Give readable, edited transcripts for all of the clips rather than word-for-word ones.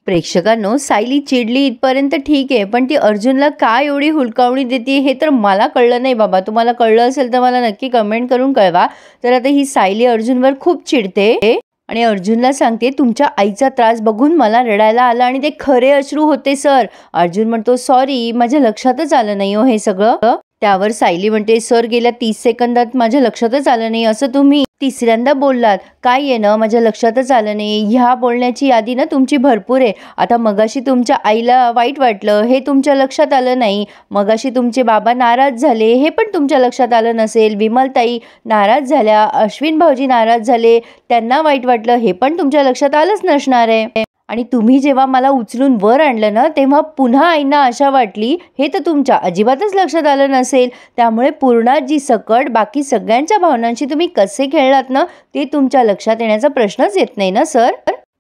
प्रेक्षकांनो, सायली चिडली इथपर्यंत ठीक आहे, पण ती अर्जुनला का एवढी हुलकावणी देते हे तर मला कळलं नाही बाबा. तुम्हाला कळलं असेल तर मला नक्की कमेंट करून कळवा. तर आता ही सायली अर्जुनवर खूप चिडते आणि अर्जुनला सांगते, तुमच्या आईचा त्रास बघून मला रडायला आला आणि ते खरे अश्रू होते सर. अर्जुन म्हणतो, सॉरी, माझ्या लक्षातच आलं नाही हो हे सगळं. त्यावर सायली म्हणते, सर गेल्या 30 सेकंदात माझ्या लक्षातच आलं नाही असं तुम्ही तिसऱ्यांदा बोललात. काय आहे ना, माझ्या लक्षातच आलं नाही. ह्या बोलण्याची यादी ना तुमची भरपूर आहे. आता मगाशी तुमच्या आईला वाईट वाटलं हे तुमच्या लक्षात आलं नाही. मगाशी तुमचे बाबा नाराज झाले हे पण तुमच्या लक्षात आलं नसेल. विमलताई नाराज झाल्या, अश्विन भाऊजी नाराज झाले, त्यांना वाईट वाटलं हे पण तुमच्या लक्षात आलंच नसणार आहे. आणि तुम्ही जेव्हा मला उचलून वर आणलं ना तेव्हा पुन्हा आईंना आशा वाटली हे तर तुमच्या अजिबातच लक्षात आलं नसेल. त्यामुळे पूर्णाजी सकट बाकी सगळ्यांच्या भावनांशी तुम्ही कसे खेळलात ना ते तुमच्या लक्षात येण्याचा प्रश्नच येत नाही ना सर.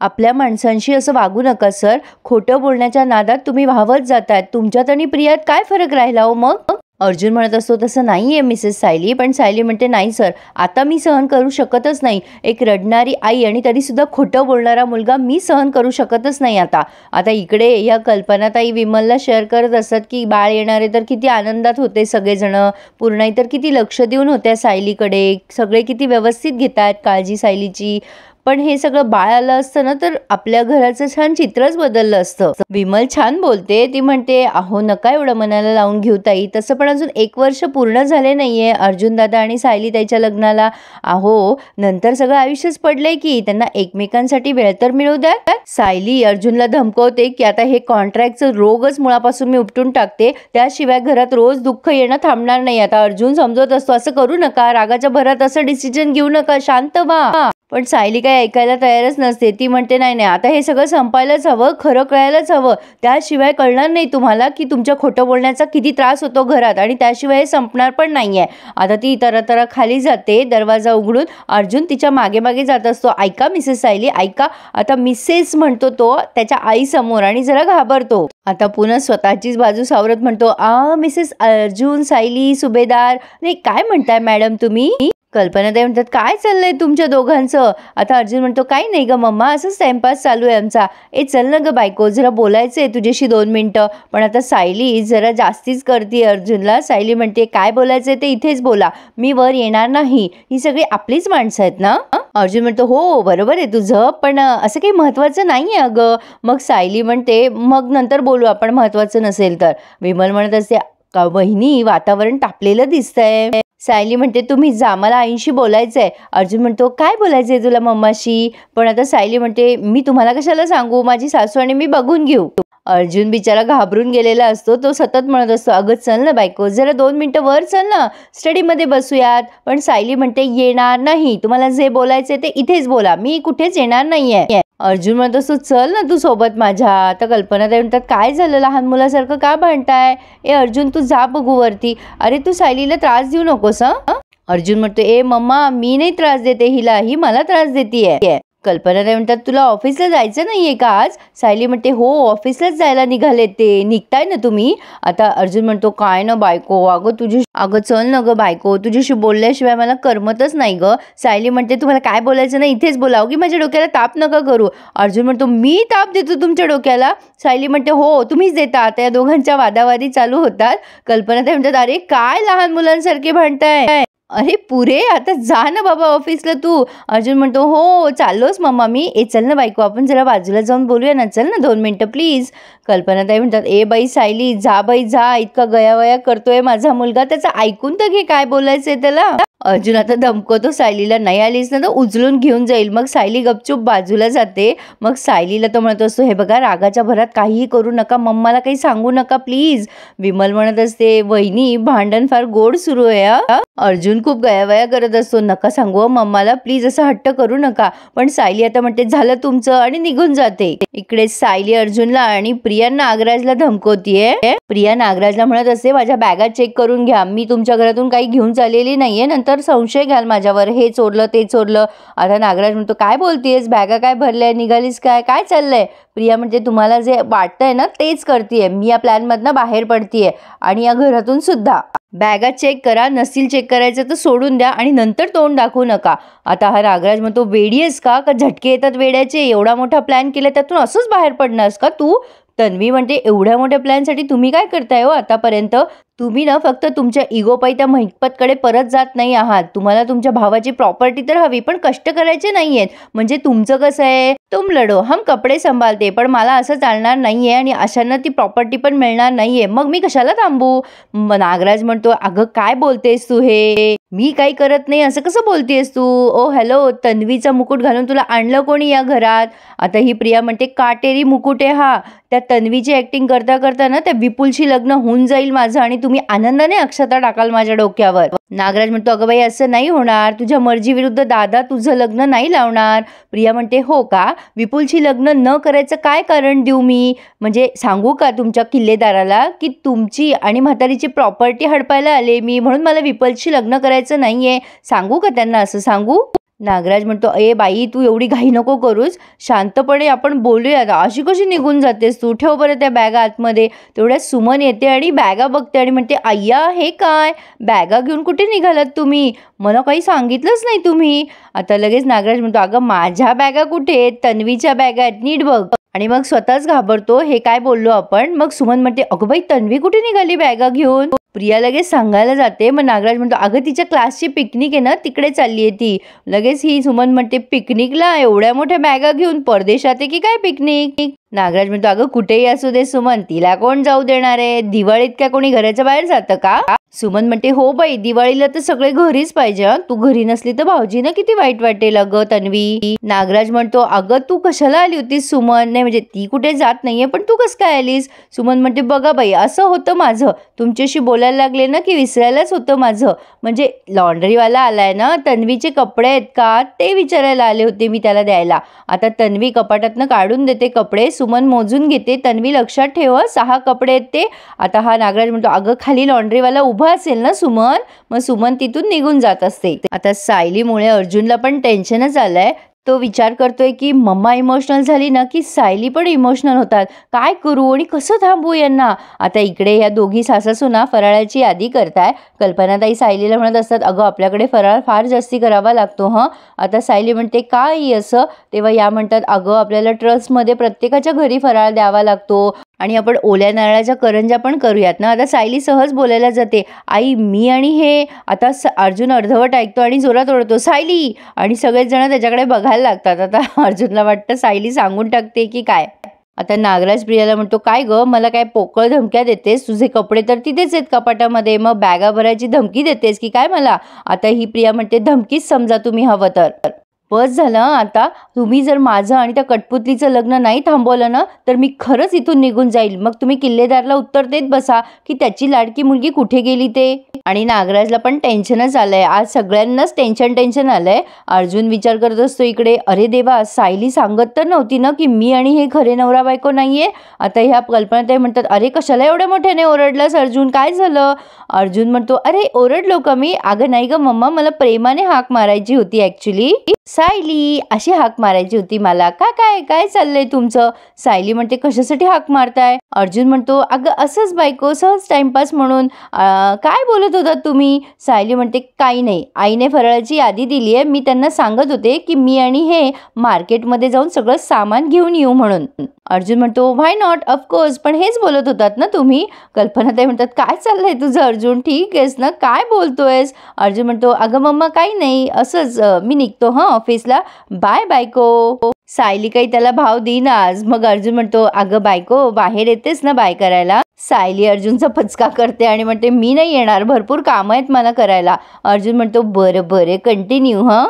आपल्या माणसांशी असं वागू नका सर. खोटं बोलण्याच्या नादात तुम्ही वाहवत जातायत. तुमच्यात आणि प्रियात काय फरक राहिला हो मग. अर्जुन म्हणत असतो, तसं नाही आहे मिसेस सायली. पण सायली म्हणते, नाही सर, आता मी सहन करू शकतच नाही. एक रडणारी आई आणि तरीसुद्धा खोटं बोलणारा मुलगा मी सहन करू शकतच नाही आता इकडे या कल्पनाताई विमलला शेअर करत असतात की बाळ येणारे तर किती आनंदात होते सगळेजण. पूर्णाई तर किती लक्ष देऊन होत्या सायलीकडे. सगळे किती व्यवस्थित घेत आहेत काळजी सायलीची. पण हे सगळं बाळ आलं असतं ना तर आपल्या घराचं छान चित्रच बदललं असतं. विमल छान बोलते. ती म्हणते, अहो नका एवढं मनाला लावून घेऊ ताई. तसं पण अजून 1 वर्ष पूर्ण झाले नाहीये अर्जुन दादा आणि सायली ताईच्या लग्नाला. अहो नंतर सगळं आयुष्यच पडलंय की त्यांना एकमेकांसाठी वेळ तर मिळू द्या. सायली अर्जुनला धमकवते की आता हे कॉन्ट्रॅक्टचं रोगच मुळापासून मी उपटून टाकते. त्याशिवाय घरात रोज दुःख येणं थांबणार नाही. आता अर्जुन समजवत असतो, असं करू नका, रागाच्या भरात असं डिसिजन घेऊ नका, शांत व्हा. पण सायली काय ऐकायला तयारच नसते. ती म्हणते, नाही आता हे सगळं संपायलाच हवं, खरं कळायलाच हवं. त्याशिवाय कळणार नाही तुम्हाला की तुमच्या खोटं बोलण्याचा किती त्रास होतो घरात आणि त्याशिवाय हे संपणार पण नाहीये. आता ती तरा खाली जाते दरवाजा उघडून. अर्जुन तिच्या मागे मागे जात असतो. ऐका मिसेस सायली, ऐका. आता मिसेस म्हणतो तो त्याच्या आई समोर आणि जरा घाबरतो. आता पुन्हा स्वतःचीच बाजू सावरत म्हणतो, मिसेस अर्जुन सायली सुभेदार, नाही काय म्हणताय मॅडम तुम्ही. कल्पनाताई म्हणतात, काय चाललंय तुमच्या दोघांचं. आता अर्जुन म्हणतो, काही नाही ग मम्मा, असंच टाइमपास चालू आहे आमचा. चल ना ग बायको, जरा बोलायचंय तुझ्याशी 2 मिनिटं. पण आता सायली जरा जास्तीच करते अर्जुनला. सायली म्हणते, काय बोलायचंय ते इथेच बोला, मी वर येणार नाही. ही सगळी आपलीच माणसं आहेत ना. अर्जुन म्हणतो, हो बरोबर आहे तुझं, पण असं काही महत्वाचं नाहीये अगं. मग सायली म्हणते, मग नंतर बोलू आपण महत्वाचं नसेल तर. विमल म्हणत असते, वहिनी वातावरण तापलेलं दिसतंय. सायली म्हणते, तुम्ही जा, मला आईंशी बोलायचंय. अर्जुन म्हणतो, काय बोलायचंय तुला मम्माशी. पण आता सायली म्हणते, मी तुम्हाला कशाला सांगू, माझी सासू आणि मी बघून घेऊ. अर्जुन बिचारा घाबरून गेलेला असतो. तो सतत म्हणत असतो, अगं चल ना बायको, जरा 2 मिनिटं वर चल ना, स्टडीमध्ये बसूयात. पण सायली म्हणते, येणार नाही, तुम्हाला जे बोलायचंय ते इथेच बोला, मी कुठेच येणार नाहीये. अर्जुन म्हणत असतो, चल ना तू सोबत माझ्या. आता कल्पनाताई म्हणतात, काय झालं, लहान मुलासारखं का भांडताय. अर्जुन तू जा बघू वरती. अरे तू सायलीला त्रास देऊ नकोस. अर्जुन म्हणतो, मम्मा मी नाही त्रास देते हिला, ही मला त्रास देतीये. कल्पनाताई म्हणतात, तुला ऑफिसला जायचं नाहीये का आज. सायली म्हणते, हो ऑफिसलाच जायला निघाले ते, निघताय ना तुम्ही. आता अर्जुन म्हणतो, काय ना बायको, अगं चल ना ग बायको, तुझ्याशी बोलल्याशिवाय मला करमतच नाही ग. सायली म्हणते, तुम्हाला काय बोलायचं ना इथेच बोलाव की माझ्या डोक्याला ताप नका करू. अर्जुन म्हणतो, मी ताप देतो तुमच्या डोक्याला. सायली म्हणते, हो तुम्हीच देता. आता या दोघांच्या वादावादी चालू होतात. कल्पनाताई म्हणतात, अरे काय लहान मुलांसारखे भांडताय. अरे पुरे, आता जा ना बाबा ऑफिसला तू. अर्जुन म्हणतो, हो चाललोच मम्मा मी. चल ना बायको, आपण जरा बाजूला जाऊन बोलूया ना, चल ना 2 मिनिटं प्लीज. कल्पनाताई म्हणतात, बाई सायली जा बाई जा, इतका गयावया करतोय माझा मुलगा, त्याचं ऐकून तर घे काय बोलायचंय त्याला. अर्जुन आता धमकवतो सायलीला, नाही आलीस ना तर उचलून घेऊन जाईल. मग सायली गपचूप बाजूला जाते. मग सायलीला तो म्हणत असतो, हे बघा रागाच्या भरात काहीही करू नका, मम्माला काही सांगू नका प्लीज. विमल म्हणत असते, वहिनी भांडण फार गोड सुरू आहे. अर्जुन खूप गयावया करत असतो, नका सांगू मम्माला प्लीज, असं हट्ट करू नका. पण सायली आता म्हणते, झालं तुमचं, आणि निघून जाते. इकडे सायली अर्जुनला आणि प्रिया नागराजला धमकवतीये. प्रिया नागराजला म्हणत असते, माझ्या बॅगा चेक करून घ्या, मी तुमच्या घरातून काही घेऊन चाललेली नाहीये, नंतर नंतर संशय घ्याल माझ्यावर, हे चोरलं ते चोरलं. आता नागराज म्हणतो काय बोलतेस, बॅगा काय भरल्या, निघालीस काय, काय चाललंय. प्रिया म्हणते तुम्हाला जे वाटतंय ना तेच करतेय मी, या प्लॅनमधनं बाहेर पडतीये आणि या घरातून सुद्धा. बॅगा चेक करा, नसतील चेक करायचं तर सोडून द्या आणि नंतर तोंड दाखवू नका. आता हा नागराज म्हणतो वेडी आहेस का झटके येतात वेड्याचे, एवढा मोठा प्लॅन केला त्यातून असंच बाहेर पडणारस का तू. तन्वी म्हणते एवढ्या मोठ्या प्लॅनसाठी तुम्ही काय करताय हो आतापर्यंत. तुम्ही ना फक्त तुमच्या इगोपायी त्या महिपतकडे परत जात नाही आहात. तुम्हाला तुमच्या भावाची प्रॉपर्टी तर हवी पण कष्ट करायचे नाहीयेत. म्हणजे तुमचं कसं आहे, तुम लढो हम कपडे संभालते, पण मला असं चालणार नाहीये आणि अशांना ती प्रॉपर्टी पण मिळणार नाहीये, मग मी कशाला थांबू. नागराज म्हणतो अगं काय बोलतेस तू, हे मी काही करत नाही असं कसं बोलतेस तू. ओ हॅलो, तन्वीचा मुकुट घालून तुला आणलं कोणी या घरात. आता ही प्रिया म्हणते काटेरी मुकुट आहे हा. त्या तन्वीची ऍक्टिंग करता करता ना त्या विपुलशी लग्न होऊन जाईल माझं आणि तुम्ही आनंदाने अक्षता टाकाल माझ्या डोक्यावर. नागराज म्हणतो अगं बाई असं नाही होणार, तुझ्या मर्जी विरुद्ध दादा तुझं लग्न नाही लावणार. प्रिया म्हणते हो का, विपुलशी लग्न न करायचं काय कारण देऊ मी. म्हणजे सांगू का तुमच्या किल्लेदाराला की तुमची आणि म्हातारीची प्रॉपर्टी हडपायला आले मी, म्हणून मला विपुलशी लग्न करायचं नाहीये. सांगू का त्यांना, असं सांगू. नागराज म्हणतो ए बाई तू एवढी घाई नको करूस, शांतपणे आपण बोलूया. अशी कशी निघून जातेस तू, ठेव बरं त्या बॅगा आतमध्ये. तेवढ्या सुमन येते आणि बॅगा बघते आणि म्हणते अय्या हे काय, बॅगा घेऊन कुठे निघालात तुम्ही, मला काही सांगितलंच नाही तुम्ही. आता लगेच नागराज म्हणतो अगं माझ्या बॅगा कुठे, तन्वीच्या बॅगा आहेत, नीट बघ. आणि मग स्वतःच घाबरतो, हे काय बोललो आपण. मग सुमन म्हणते अगं बाई तन्वी कुठे निघाली बॅगा घेऊन. प्रिया लगेच सांगायला जाते. मग नागराज म्हणतो अगं तिच्या क्लासची पिकनिक आहे ना तिकडे चालली आहे ती. लगेच ही सुमन म्हणते पिकनिकला एवढ्या मोठ्या बॅगा घेऊन, परदेशात आहे की काय पिकनिक. नागराज म्हणतो अगं कुठेही असू दे सुमन, तिला कोण जाऊ देणार आहे, दिवाळीत काय कोणी घराच्या बाहेर जातं का. सुमन म्हणते हो बाई दिवाळीला तर सगळे घरीच पाहिजे, तू घरी नसली तर भाऊजींना किती वाईट वाटेल अगं तन्वी. नागराज म्हणतो अगं तू कशाला आली होतीस सुमन, नाही म्हणजे ती कुठे जात नाहीये पण तू कसं काय आलीस. सुमन म्हणते बघा बाई असं होतं माझं, तुमच्याशी बोलायला लागले ना की विसरायलाच होतं माझं. म्हणजे लॉन्ड्रीवाला आलाय ना, तन्वीचे कपडे आहेत का ते विचारायला आले होते मी त्याला द्यायला. आता तन्वी कपाटातनं काढून देते कपडे, सुमन मोजून घेते. तन्वी लक्षात ठेव 6 कपडे आहेत ते. आता हा नागराज म्हणतो अगं खाली लॉन्ड्रीवाला उभा असेल ना सुमन, मग सुमन तिथून निघून जात असते. आता सायलीमुळे अर्जुनला पण टेन्शनच आलंय. तो विचार करतोय की मम्मा इमोशनल झाली ना की सायली पण इमोशनल होतात, काय करू आणि कसं थांबवू यांना. आता इकडे या दोघी सासासुना फराळाची यादी करताय. कल्पनाताई सायलीला म्हणत असतात अगं आपल्याकडे फराळ फार जास्ती करावा लागतो हं. आता सायली म्हणते काय असं, तेव्हा या म्हणतात अगं आपल्याला ट्रस्टमध्ये प्रत्येकाच्या घरी फराळ द्यावा लागतो आणि आपण ओल्या नारळाच्या करंजा पण करूयात ना. आता सायली सहज बोलायला जाते आई मी आणि हे. आता अर्जुन अर्धवट ऐकतो आणि जोरात ओरडतो सायली, आणि सगळेच जण त्याच्याकडे बघायला लागतात. आता अर्जुनला वाटतं सायली सांगून टाकते की काय. आता नागराज प्रियाला म्हणतो काय ग मला काय पोकळ धमक्या देतेस, तुझे कपडे तर तिथेच आहेत कपाटामध्ये, मग बॅगा भरायची धमकी देतेस की काय मला. आता ही प्रिया म्हणते धमकीच समजा तुम्ही हवं तर. बस झालं आता, तुम्ही जर माझं आणि त्या कठपुतलीचं लग्न नाही थांबवलं ना तर मी खरंच इथून निघून जाईल. मग तुम्ही किल्लेदारला उत्तर देत बसा की त्याची लाडकी मुलगी कुठे गेली ते. आणि नागराजला पण टेन्शनच आलंय, आज सगळ्यांनाच टेन्शन आलंय. अर्जुन विचार करत असतो इकडे अरे देवा सायली सांगत तर नव्हती ना की मी आणि हे खरे नवरा बायको नाहीये. आता ह्या कल्पनाताई म्हणतात अरे कशाला एवढ्या मोठ्याने ओरडलास अर्जुन, काय झालं. अर्जुन म्हणतो अरे ओरडलो का मी, अगं नाही ग मम्मा मला प्रेमाने हाक मारायची होती ऍक्च्युली, सायली अशी हाक मारायची होती मला. का काय काय चाललंय तुमचं. सायली म्हणते कशासाठी हाक मारताय. अर्जुन म्हणतो अगं असंच बायको सहज टाइमपास म्हणून. काय बोलत होता तुम्ही. सायली म्हणते काही नाही, आईने फराळाची यादी दिली आहे, मी त्यांना सांगत होते की मी आणि हे मार्केटमध्ये जाऊन सगळं सामान घेऊन येऊ म्हणून. अर्जुन म्हणतो व्हाय नॉट ऑफकोर्स, पण हेच बोलत होतात ना तुम्ही. कल्पनाताई म्हणतात काय चाललंय तुझं अर्जुन, ठीक आहेस ना, काय बोलतोयस. अर्जुन म्हणतो अगं मम्मा काही नाही असंच मी निघतो हं ऑफिसला, बाय बायको. सायली काही त्याला भाव देईना आज. मग अर्जुन म्हणतो अगं बायको बाहेर येतेस ना बाय करायला. सायली अर्जुनचा पचका करते आणि म्हणते मी नाही येणार, भरपूर कामं आहेत मला करायला. अर्जुन म्हणतो बरं बरं कंटिन्यू हं.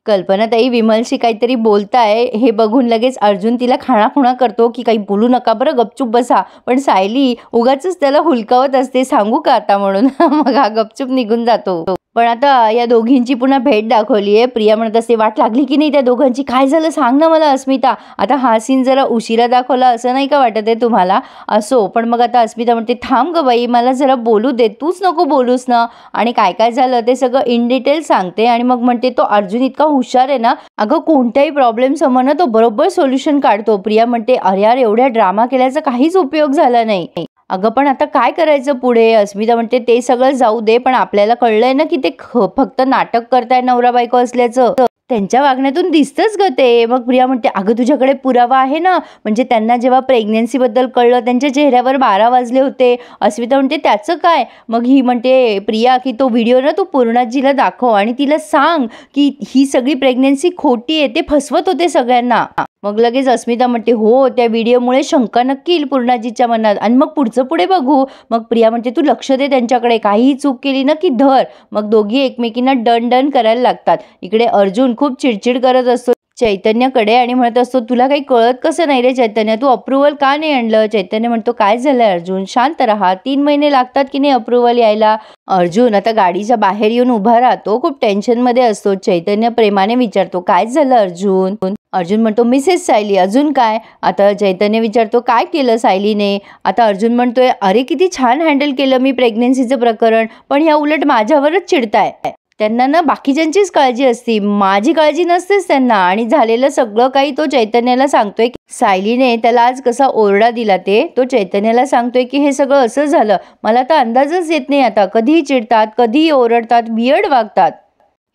कल्पनाताई विमलशी काहीतरी बोलताय हे बघून लगेच अर्जुन तिला खाणाखुणा करतो की काही बोलू नका बरं, गपचूप बसा. पण सायली उगाच त्याला हुलकावत असते सांगू का आता म्हणून. मग हा गपचूप निघून जातो. पण आता या दोघींची पुन्हा भेट दाखवली आहे. प्रिया म्हणत असते, वाट लागली की नाही त्या दोघांची? काय झालं सांग ना मला अस्मिता. आता हा सीन जरा उशिरा दाखवला असं नाही का वाटत आहे तुम्हाला? असो, पण मग आता अस्मिता म्हणते, थांब गं बाई, मला जरा बोलू दे, तूच नको बोलूस ना. आणि काय काय झालं ते सगळं इन डिटेल सांगते आणि मग म्हणते, तो अर्जुन इतका हुशार आहे ना, अगं कोणत्याही प्रॉब्लेम समोर ना तो बरोबर सोल्युशन काढतो. प्रिया म्हणते, अरे यार, एवढ्या ड्रामा केल्याचा काहीच उपयोग झाला नाही. अगं पण आता काय करायचं पुढे? अस्मिता म्हणते, ते सगळं जाऊ दे, पण आपल्याला कळलंय ना की ते फक्त नाटक करताय नवरा बायको असल्याचं. त्यांच्या वागण्यातून दिसतंच ग ते. मग प्रिया म्हणते, अगं तुझ्याकडे पुरावा आहे ना? म्हणजे त्यांना जेव्हा प्रेग्नन्सीबद्दल कळलं त्यांच्या चेहऱ्यावर 12 वाजले होते. अस्मिता म्हणते, त्याचं काय? मग ही म्हणते प्रिया की तो व्हिडिओ ना तू पूर्णाजीला दाखव आणि तिला सांग की ही सगळी प्रेग्नन्सी खोटी आहे, ते फसवत होते सगळ्यांना. मग लगेच अस्मिता म्हणते, हो, त्या व्हिडिओमुळे शंका नक्की येईल पूर्णाजीच्या मनात आणि मग पुढचं पुढे बघू. मग प्रिया म्हणते, तू लक्ष दे त्यांच्याकडे, काहीही चूक केली ना की धर. मग दोघी एकमेकींना डन डन करायला लागतात. इकडे अर्जुन खूप चिडचिड करत असतो चैतन्याकडे आणि म्हणत असतो, तुला काही कळत कसं नाही रे चैतन्य, तू अप्रुव्हल का नाही आणलं? चैतन्य म्हणतो, काय झालंय अर्जुन, शांत राहा, 3 महिने लागतात की नाही अप्रुव्हल यायला. अर्जुन आता गाडीच्या बाहेर येऊन उभा राहतो, खूप टेन्शनमध्ये असतो. चैतन्य प्रेमाने विचारतो, काय झालं अर्जुन? अर्जुन म्हणतो, मिसेस सायली. अजून काय? आता चैतन्य विचारतो, काय केलं सायलीने? आता अर्जुन म्हणतोय, अरे किती छान हँडल केलं मी प्रेग्नन्सीचं प्रकरण, पण ह्या उलट माझ्यावरच चिडताय. त्यांना ना बाकीच्यांचीच काळजी असती, माझी काळजी नसतेच त्यांना. आणि झालेलं सगळं काही तो चैतन्याला सांगतोय. सायलीने त्याला आज कसा ओरडा दिला ते तो चैतन्याला सांगतोय की हे सगळं असं झालं. मला तर अंदाजच येत नाही आता, कधीही चिडतात, कधीही ओरडतात, वियर्ड वागतात.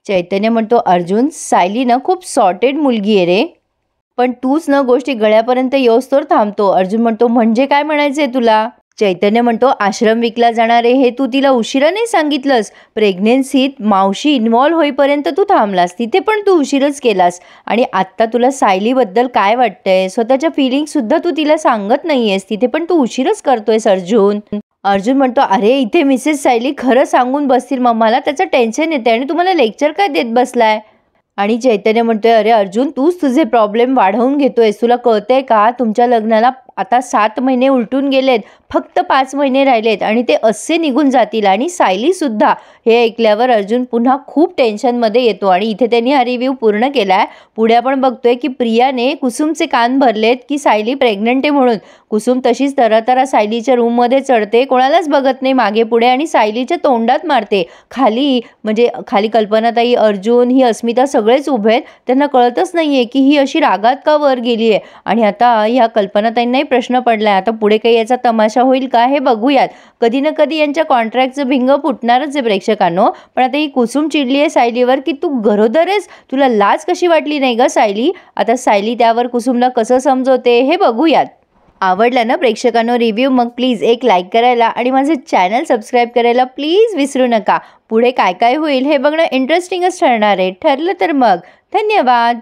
चैतन्य म्हणतो, अर्जुन, सायली ना खूप सॉर्टेड मुलगी आहे रे, पण तूच ना गोष्टी गळ्यापर्यंत येऊस्तोवर थांबतो. अर्जुन म्हणतो, म्हणजे काय म्हणायचंय तुला? चैतन्य म्हणतो, आश्रम विकला जाणार आहे हे तू तिला उशिरा नाही सांगितलंस. प्रेग्नेन्सीत मावशी इन्व्हॉल्व्ह होईपर्यंत तू थांबलास, तिथे पण तू उशीरच केलास. आणि आत्ता तुला सायलीबद्दल काय वाटतंय, स्वतःच्या फिलिंगसुद्धा तू तिला सांगत नाहीयेस, तिथे पण तू उशीरच करतोयस अर्जुन. अर्जुन म्हणतो, अरे इथे मिसेस सायली खरं सांगून बसतील मम्माला, त्याचं टेन्शन येते आणि तुम्हाला लेक्चर काय देत बसलाय? आणि चैतन्य म्हणतोय, अरे अर्जुन, तूच तुझे प्रॉब्लेम वाढवून घेतोयस. तुला कळतंय का? तुमच्या लग्नाला आता 7 महिने उलटून गेलेत, फक्त 5 महिने राहिलेत आणि ते असे निघून जातील. आणि सायलीसुद्धा. हे ऐकल्यावर अर्जुन पुन्हा खूप टेन्शनमध्ये येतो आणि इथे त्यांनी हा रिव्ह्यू पूर्ण केलाय. पुढे आपण बघतोय की प्रियाने कुसुमचे कान भरलेत की सायली प्रेग्नंट आहे म्हणून. कुसुम तशीच तरातरा सायलीच्या रूममध्ये चढते, कोणालाच बघत नाही मागे पुढे आणि सायलीच्या तोंडात मारते. खाली कल्पनाताई, अर्जुन, ही अस्मिता सगळेच उभे आहेत. त्यांना कळतच नाहीये की ही अशी रागात का वर गेली आहे. आणि आता ह्या कल्पनाताईंनाही प्रश्न पडलाय, आता पुढे काही याचा तमाशा होईल का हे बघूयात. कधी ना कधी यांच्या कॉन्ट्रॅक्टचं भिंग फुटणारच आहे प्रेक्षकांनो. पण आता ही कुसुम चिडली आहे सायलीवर की तू गरोदर आहेस, तुला लाज कशी वाटली नाही ग सायली. आता सायली त्यावर कुसुमला कसं समजवते हे बघूयात. आवडला ना प्रेक्षकांनो रिव्ह्यू? मग प्लीज एक लाईक करायला आणि माझं चॅनल सबस्क्राईब करायला प्लीज विसरू नका. पुढे काय काय होईल हे बघणं इंटरेस्टिंगच ठरणार आहे. ठरलं तर मग धन्यवाद.